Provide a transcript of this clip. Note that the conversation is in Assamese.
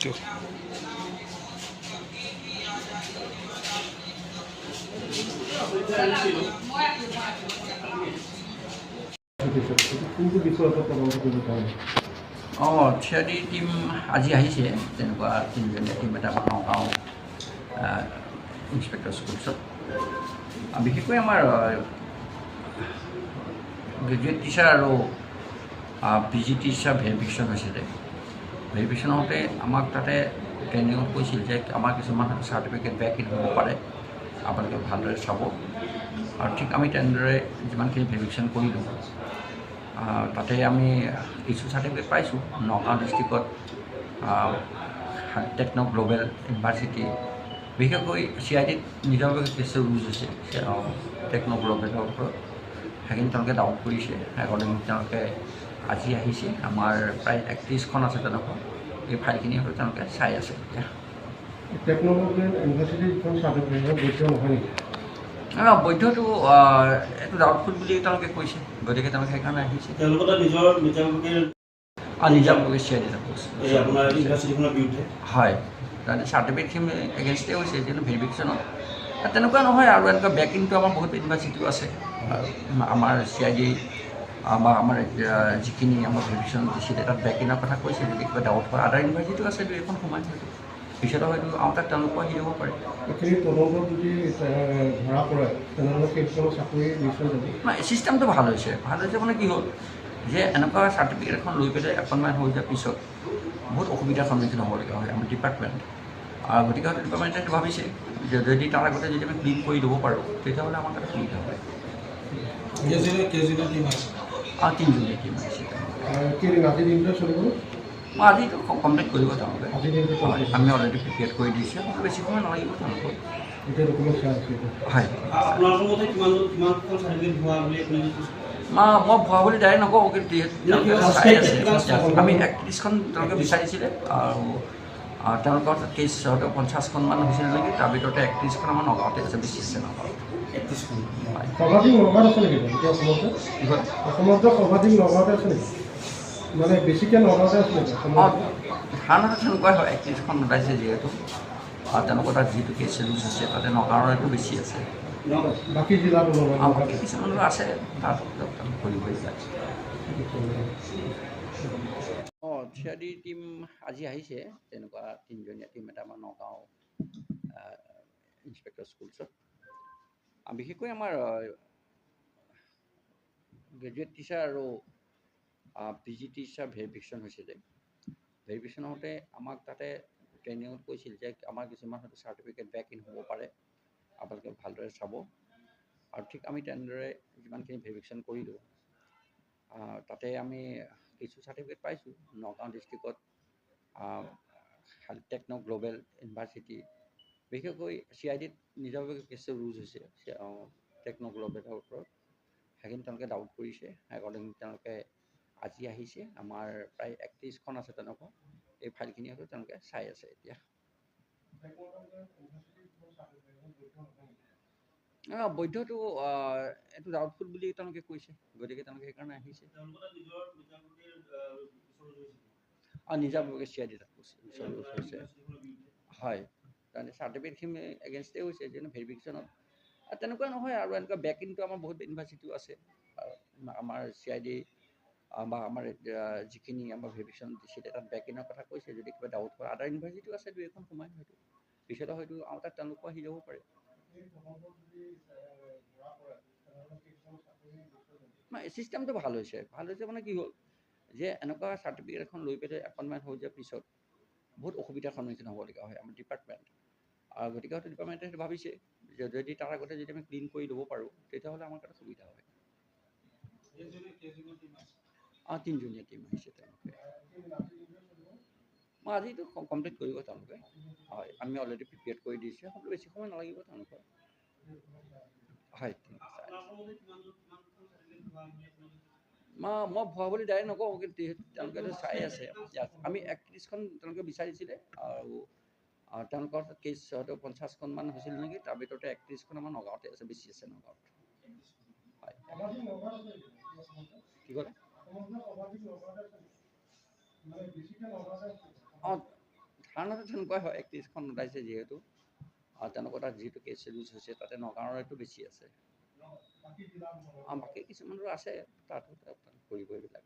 দিছোঁ। থিয়াৰী টীম আজি আহিছে, তেনেকুৱা তিনিজনীয়া টীম এটা আমাৰ নগাঁও ইন্সপেক্টৰ স্কুলছত। বিশেষকৈ আমাৰ গ্ৰেজুৱেট টিচাৰ আৰু PG টিচাৰ ভেৰিফিকেশ্যন হৈছিলে। ভেৰিফিকেশ্যন হওঁতে আমাক তাতে ট্ৰেইনিঙত কৈছিল যে আমাৰ কিছুমান চাৰ্টিফিকেট বেক ইন হ'ব পাৰে, আপোনালোকে ভালদৰে চাব। আৰু ঠিক আমি তেনেদৰে যিমানখিনি ভেৰিফিকেশ্যন কৰিলোঁ, তাতে আমি কিছু চাৰ্টিফিকেট পাইছোঁ। নগাঁও ডিষ্ট্ৰিক্টত টেকন' গ্ল'বেল ইউনিভাৰ্চিটি, বিশেষকৈ CIDত নিজাববীয়াকৈ কিছু ৰুলছ হৈছে টেকন' গ্ল'বেলৰ ওপৰত, সেইখিনি তেওঁলোকে ডাউট কৰিছে। একৰ্ডিং তেওঁলোকে আজি আহিছে। আমাৰ প্ৰায় 31খন আছে তেনেকুৱা, এই ফাইলখিনি হয়তো তেওঁলোকে চাই আছে এতিয়া। টেকন' গ্ল'বেল ইউনিভাৰ্চিটিৰ যিখন চাৰ্টিফিকেট বৈধ নহয় নেকি? বৈধটো এইটো ডাউটফুল বুলি তেওঁলোকে কৈছে, গতিকে তেওঁলোকে সেইকাৰণে আহিছে। তেওঁলোকৰ নিজাববীয়াকৈ CID আপোনাৰ ইউনিভাৰ্চিটিখনৰ বিৰুদ্ধে হয়, তাৰমানে চাৰ্টিফিকেটখিনি এগেইনষ্টে হৈছে, যিহেতু ভেৰিফিকেশ্যনত তেনেকুৱা নহয়। আৰু এনেকুৱা বেকিংটো আমাৰ বহুত ইউনিভাৰ্চিটিও আছে। আমাৰ CID বা আমাৰ যিখিনি আমাৰ ভেৰিফিকেশ্যন দিছিলে তাত বেকিঙৰ কথা কৈছে। যদি কিবা ডাউট হয়, আদাৰ ইউনিভাৰ্চিটিও আছে, দুই এখন সোমাই হয়তো পিছত হয়তো আৰু তাক তেওঁলোকো আহি যাব পাৰে। এইখিনি তদন্তত যদি ধৰা পৰে তেনেহ'লে সেইসকলৰ চাকৰি নিশ্চয় যাব। চিষ্টেমটো ভাল হৈছে মানে কি হ'ল যে এনেকুৱা চাৰ্টিফিকেট এখন লৈ পেলাই এপইণ্টমেণ্ট হৈ যোৱাৰ পিছত বহুত অসুবিধাৰ সন্মুখীন হ'বলগীয়া হয় আমাৰ ডিপাৰ্টমেণ্ট। গতিকে হয়তো ডিপাৰ্টমেণ্টে ভাবিছে যে যদি তাৰ আগতে যদি আমি ক্লিন কৰি ল'ব পাৰোঁ, তেতিয়াহ'লে আমাৰ তাতে সুবিধা হয়। তিনিজনীয়া টীম আহিছে। আজিৰ দিনটোৱে চলিব? আজিতো কমপ্লিট কৰিব তেওঁলোকে। আজিৰ দিনটো আমি অলৰেডি প্ৰিপেয়াৰ কৰি দিছোঁ, বেছি সময় নালাগিব তেওঁলোকক। গোটেই ডকুমেণ্ট চাই আছে হয়। আপোনালোকৰ মতে কিমানখন চাৰ্টিফিকেট হোৱা বুলি আপুনি মই ভুৱা বুলি ডাইৰেক্ট নকওঁ, কিন্তু তেওঁলোকে চাই আছে। আমি 31খন তেওঁলোকে বিচাৰিছিলে, আৰু তেওঁলোকৰ কেছ হয়তো 50খনমান হৈছিলে নেকি। তাৰ ভিতৰতে 31খন আমাৰ নগাঁৱতে আছে, বেছি আছে নগাঁৱত। 31খন। সৰ্বাধিক নগাঁৱত আছে নেকি এতিয়া অসমতে? অসমত সৰ্বাধিক নগাঁৱতে আছে নেকি? মানে বেছিকৈ নগাঁৱতে আছে নেকি? ধাৰণাটো তেনেকুৱাই হয়, 31খন ওলাইছে যিহেতু, তেওঁলোকৰ তাত যিটো কেছ ৰুলছ আছে তাতে নগাঁৱৰটো বেছি আছে। বাকী জিলাতো বাকী কিছুমানো আছে, তাত কৰি যায়। থিয়াৰী টীম আজি আহিছে, তেনেকুৱা তিনিজনীয়া টীম এটা আমাৰ নগাঁও ইন্সপেক্টৰ স্কুলছত। বিশেষকৈ আমাৰ গ্ৰেজুৱেট টিচাৰ আৰু PG টিচাৰ ভেৰিফিকেশ্যন হৈছিলে। ভেৰিফিকেশ্যন হওঁতে আমাক তাতে ট্ৰেইনিঙত কৈছিল যে আমাৰ কিছুমান হয়তো চাৰ্টিফিকেট বেক ইন হ'ব পাৰে, আপোনালোকে ভালদৰে চাব। আৰু ঠিক আমি তেনেদৰে যিমানখিনি ভেৰিফিকেশ্যন কৰিলোঁ, তাতে আমি কিছু চাৰ্টিফিকেট পাইছোঁ। নগাঁও ডিষ্ট্ৰিক্টত টেকন' গ্ল'বেল ইউনিভাৰ্চিটি, বিশেষকৈ CIDত নিজাববীয়াকৈ কিছু ৰুলছ হৈছে টেকন' গ্ল'বেলৰ ওপৰত, সেইখিনি তেওঁলোকে ডাউট কৰিছে। একৰ্ডিং তেওঁলোকে আজি আহিছে। আমাৰ প্ৰায় 31খন আছে তেনেকুৱা, এই ফাইলখিনি হয়তো তেওঁলোকে চাই আছে এতিয়া। বৈধটো এইটো ডাউটফুল বুলি তেওঁলোকে কৈছে, গতিকে তেওঁলোকে সেইকাৰণে আহিছে। নিজাববীয়াকৈ CID তাত হৈছে। হয়, তাৰমানে চাৰ্টিফিকেটখিনি এগেইনষ্টে হৈছে, যিহেতু ভেৰিফিকেশ্যনত তেনেকুৱা নহয়। আৰু এনেকুৱা বেকিংটো আমাৰ বহুত ইউনিভাৰ্চিটিও আছে। আমাৰ CID বা আমাৰ যিখিনি আমাৰ ভেৰিফিকেশ্যন দিছিলে তাত বেকিঙৰ কথা কৈছে। যদি কিবা ডাউট হয়, আদাৰ ইউনিভাৰ্চিটিও আছে, দুই এখন সোমাই হয়তো পিছত হয়তো আৰু তাত তেওঁলোকো আহি যাব পাৰে। চিষ্টেমটো ভাল হৈছে মানে কি হ'ল যে এনেকুৱা চাৰ্টিফিকেট এখন লৈ পেলাই এপইণ্টমেণ্ট হৈ যোৱাৰ পিছত বহুত অসুবিধাৰ সন্মুখীন হ'বলগীয়া হয় আমাৰ ডিপাৰ্টমেণ্ট। গতিকে হয়তো ডিপাৰ্টমেণ্টে ভাবিছে যে যদি তাৰ আগতে যদি আমি ক্লিন কৰি ল'ব পাৰোঁ, তেতিয়াহ'লে আমাৰ কাৰণে সুবিধা হয়। তিনিজনীয়া টীম আহিছে তেওঁলোকে। আজিতো কমপ্লিট কৰিব তেওঁলোকে। হয়, আমি অলৰেডি প্ৰিপেয়াৰ কৰি দিছোঁ, বেছি সময় নালাগিব তেওঁলোকৰ। হয়, ঠিক আছে। মই ভুৱা বুলি ডাইৰেক্ট নকওঁ, কিন্তু তেওঁলোকেতো চাই আছে। আমি 31খন তেওঁলোকে বিচাৰিছিলে, আৰু তেওঁলোকৰ কেছ হয়তো 50খনমান হৈছিল নেকি। তাৰ ভিতৰতে 31খন আমাৰ নগাঁৱতে আছে, বেছি আছে নগাঁৱত। হয়। কি ক'লে? ধাৰণাটো তেনেকুৱাই হয় 31খন ওলাইছে যিহেতু তেওঁলোকৰ তাত যিহেতু কেছ ৰিলিজ হৈছে তাতে নগাঁৱৰটো বেছি আছে বাকী কিছুমানৰো আছে তাতো কৰিবই এইবিলাক